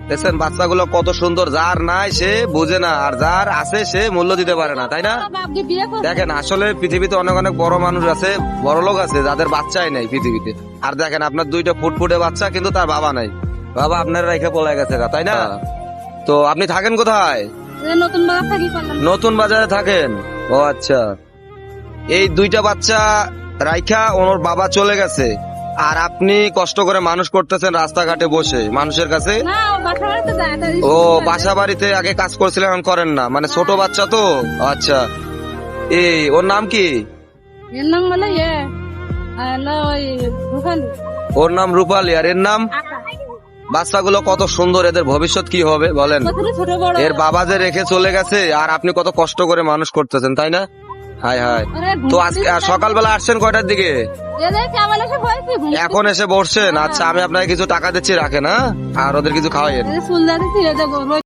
দেখছেন বাচ্চাগুলো কত সুন্দর, যার নাই সে বুঝে না, আর যার আছে সে মূল্য দিতে পারে না, তাই না? দেখেন আসলে পৃথিবীতে অনেক অনেক বড় মানুষ আছে, বড় লোক আছে যাদের বাচ্চাই নাই পৃথিবীতে। আর দেখেন আপনার দুইটা ফুটফুটে বাচ্চা, কিন্তু তার বাবা নাই। বাবা আপনার রেখে পলাই গেছে গা, তাই না? তো আপনি থাকেন কোথায়? নতুন বাজারে থাকেন? ও আচ্ছা। এই দুইটা বাচ্চা রাইখা ওর বাবা চলে গেছে, আর আপনি কষ্ট করে মানুষ করতেছেন রাস্তাঘাটে বসে মানুষের কাছে। ও বাসা বাড়িতে আগে কাজ করছিলেন, এখন করেন না, মানে ছোট বাচ্চা তো। আচ্ছা, এই ওর নাম কি? ওর নাম রূপালী, আর এর নাম? বাচ্চাগুলো কত সুন্দর, এদের ভবিষ্যৎ কি হবে বলেন? এর বাবা যে রেখে চলে গেছে, আর আপনি কত কষ্ট করে মানুষ করতেছেন, তাই না? High high. তো আজকে সকালবেলা আসছেন কয়টার দিকে? এখন এসে বসছেন? আচ্ছা, আমি আপনাকে কিছু টাকা দিচ্ছি, রাখেন, হ্যাঁ? আর ওদের কিছু খাওয়াইয়েন।